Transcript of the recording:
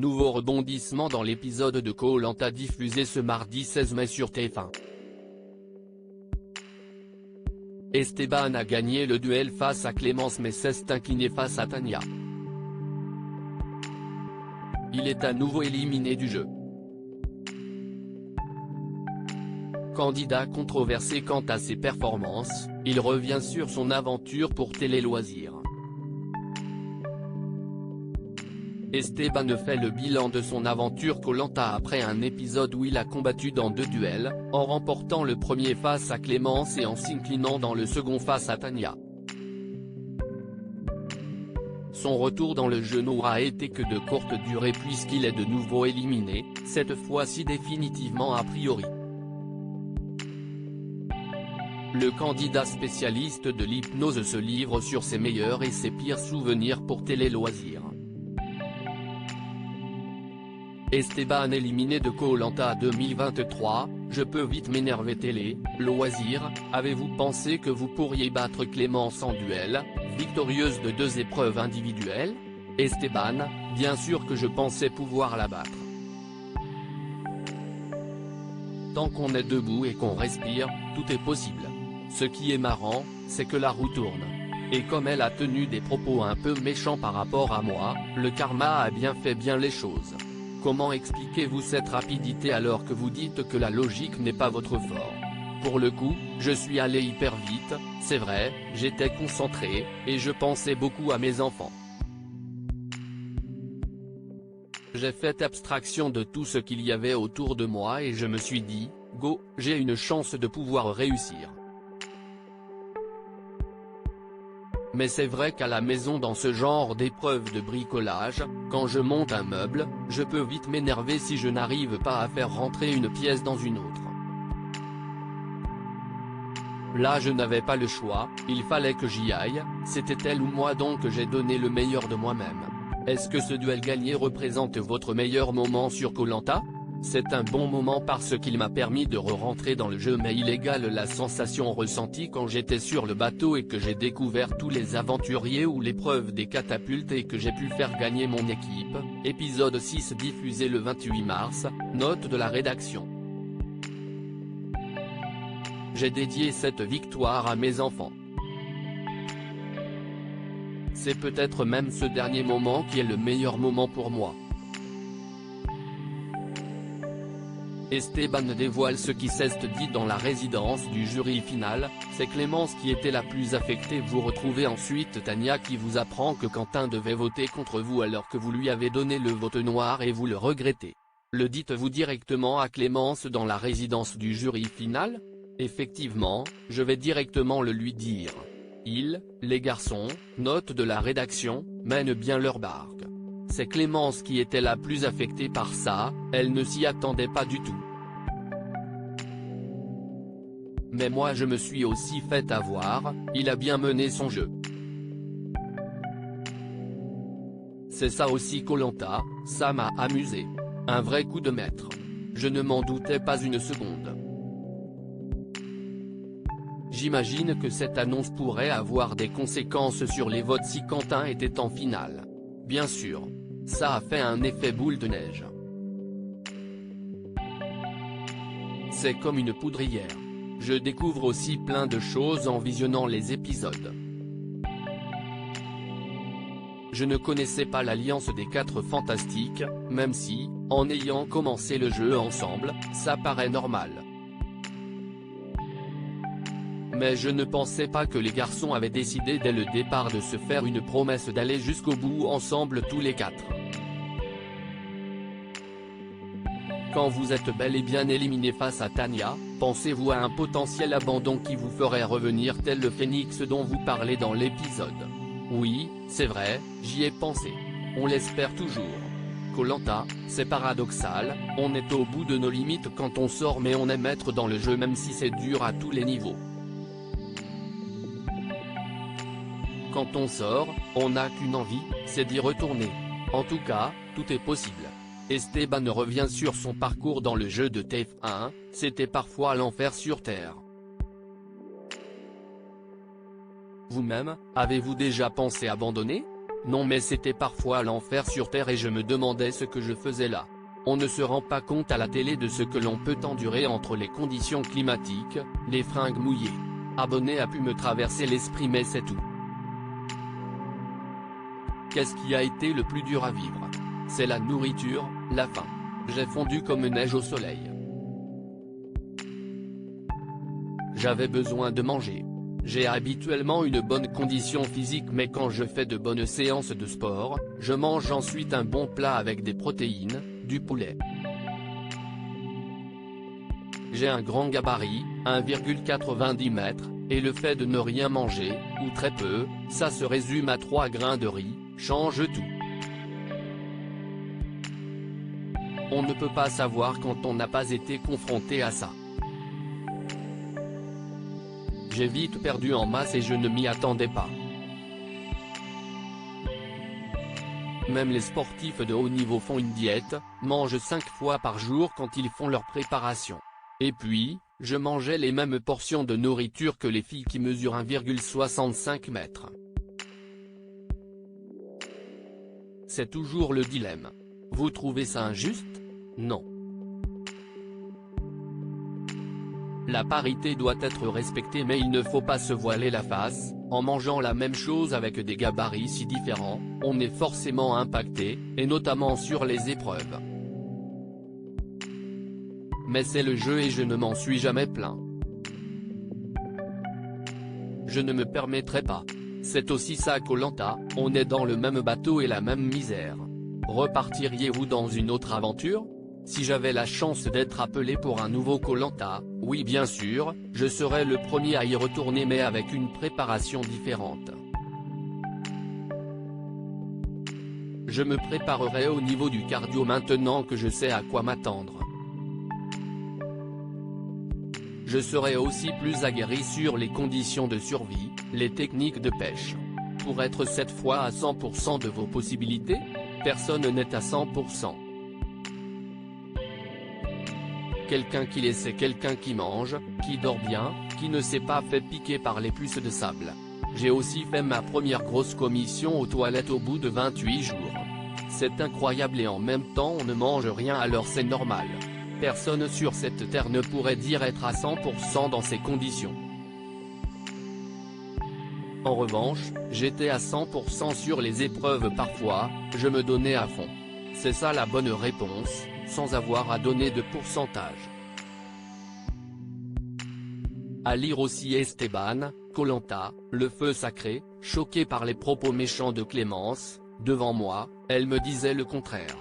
nouveau rebondissement dans l'épisode de Koh-Lanta diffusé ce mardi 16 mai sur TF1. Esteban a gagné le duel face à Clémence mais s'est incliné face à Tania. Il est à nouveau éliminé du jeu. Candidat controversé quant à ses performances, il revient sur son aventure pour Télé Loisirs. Esteban fait le bilan de son aventure Koh-Lanta après un épisode où il a combattu dans 2 duels, en remportant le premier face à Clémence et en s'inclinant dans le second face à Tania. Son retour dans le jeu n'aura été que de courte durée puisqu'il est de nouveau éliminé, cette fois-ci définitivement a priori. Le candidat spécialiste de l'hypnose se livre sur ses meilleurs et ses pires souvenirs pour Télé Loisirs. Esteban éliminé de Koh-Lanta 2023, je peux vite m'énerver Télé Loisirs, avez-vous pensé que vous pourriez battre Clémence en duel, victorieuse de 2 épreuves individuelles? Esteban, bien sûr que je pensais pouvoir la battre. Tant qu'on est debout et qu'on respire, tout est possible. Ce qui est marrant, c'est que la roue tourne. Et comme elle a tenu des propos un peu méchants par rapport à moi, le karma a bien fait les choses. Comment expliquez-vous cette rapidité alors que vous dites que la logique n'est pas votre fort? Pour le coup, je suis allé hyper vite, c'est vrai, j'étais concentré, et je pensais beaucoup à mes enfants. J'ai fait abstraction de tout ce qu'il y avait autour de moi et je me suis dit, go, j'ai une chance de pouvoir réussir. Mais c'est vrai qu'à la maison dans ce genre d'épreuve de bricolage, quand je monte un meuble, je peux vite m'énerver si je n'arrive pas à faire rentrer une pièce dans une autre. Là je n'avais pas le choix, il fallait que j'y aille, c'était elle ou moi donc j'ai donné le meilleur de moi-même. Est-ce que ce duel gagné représente votre meilleur moment sur Koh-Lanta? C'est un bon moment parce qu'il m'a permis de re-rentrer dans le jeu mais il égale la sensation ressentie quand j'étais sur le bateau et que j'ai découvert tous les aventuriers ou l'épreuve des catapultes et que j'ai pu faire gagner mon équipe, épisode 6 diffusé le 28 mars, note de la rédaction. J'ai dédié cette victoire à mes enfants. C'est peut-être même ce dernier moment qui est le meilleur moment pour moi. Esteban dévoile ce qui s'est dit dans la résidence du jury final, c'est Clémence qui était la plus affectée. Vous retrouvez ensuite Tania qui vous apprend que Quentin devait voter contre vous alors que vous lui avez donné le vote noir et vous le regrettez. Le dites-vous directement à Clémence dans la résidence du jury final? Effectivement, je vais directement le lui dire. Les garçons, note de la rédaction, mènent bien leur barque. C'est Clémence qui était la plus affectée par ça, elle ne s'y attendait pas du tout. Mais moi je me suis aussi fait avoir, il a bien mené son jeu. C'est ça aussi Koh-Lanta, ça m'a amusé. Un vrai coup de maître. Je ne m'en doutais pas une seconde. J'imagine que cette annonce pourrait avoir des conséquences sur les votes si Quentin était en finale. Bien sûr. Ça a fait un effet boule de neige. C'est comme une poudrière. Je découvre aussi plein de choses en visionnant les épisodes. Je ne connaissais pas l'alliance des 4 fantastiques, même si, en ayant commencé le jeu ensemble, ça paraît normal. Mais je ne pensais pas que les garçons avaient décidé dès le départ de se faire une promesse d'aller jusqu'au bout ensemble tous les 4. Quand vous êtes bel et bien éliminé face à Tania, pensez-vous à un potentiel abandon qui vous ferait revenir tel le phénix dont vous parlez dans l'épisode? Oui, c'est vrai, j'y ai pensé. On l'espère toujours. Koh-Lanta, c'est paradoxal, on est au bout de nos limites quand on sort mais on est maître dans le jeu même si c'est dur à tous les niveaux. Quand on sort, on n'a qu'une envie, c'est d'y retourner. En tout cas, tout est possible. Esteban revient sur son parcours dans le jeu de TF1, c'était parfois l'enfer sur Terre. Vous-même, avez-vous déjà pensé abandonner? Non mais c'était parfois l'enfer sur terre et je me demandais ce que je faisais là. On ne se rend pas compte à la télé de ce que l'on peut endurer entre les conditions climatiques, les fringues mouillées. Abonné a pu me traverser l'esprit mais c'est tout. Qu'est-ce qui a été le plus dur à vivre? C'est la nourriture, la faim. J'ai fondu comme neige au soleil. J'avais besoin de manger. J'ai habituellement une bonne condition physique mais quand je fais de bonnes séances de sport, je mange ensuite un bon plat avec des protéines, du poulet. J'ai un grand gabarit, 1,90 m, et le fait de ne rien manger, ou très peu, ça se résume à 3 grains de riz, change tout. On ne peut pas savoir quand on n'a pas été confronté à ça. J'ai vite perdu en masse et je ne m'y attendais pas. Même les sportifs de haut niveau font une diète, mangent 5 fois par jour quand ils font leur préparation. Et puis, je mangeais les mêmes portions de nourriture que les filles qui mesurent 1,65 m. C'est toujours le dilemme. Vous trouvez ça injuste? Non. La parité doit être respectée mais il ne faut pas se voiler la face, en mangeant la même chose avec des gabarits si différents, on est forcément impacté, et notamment sur les épreuves. Mais c'est le jeu et je ne m'en suis jamais plaint. Je ne me permettrai pas. C'est aussi ça Koh-Lanta, on est dans le même bateau et la même misère. Repartiriez-vous dans une autre aventure? Si j'avais la chance d'être appelé pour un nouveau Koh-Lanta, oui bien sûr, je serais le premier à y retourner mais avec une préparation différente. Je me préparerai au niveau du cardio maintenant que je sais à quoi m'attendre. Je serai aussi plus aguerri sur les conditions de survie, les techniques de pêche. Pour être cette fois à 100% de vos possibilités, personne n'est à 100%. Quelqu'un qui laisse c'est quelqu'un qui mange, qui dort bien, qui ne s'est pas fait piquer par les puces de sable. J'ai aussi fait ma première grosse commission aux toilettes au bout de 28 jours. C'est incroyable et en même temps on ne mange rien alors c'est normal. Personne sur cette terre ne pourrait dire être à 100% dans ces conditions. En revanche, j'étais à 100% sur les épreuves parfois, je me donnais à fond. C'est ça la bonne réponse, sans avoir à donner de pourcentage. À lire aussi Esteban, Koh-Lanta, le feu sacré, choqué par les propos méchants de Clémence, devant moi, elle me disait le contraire.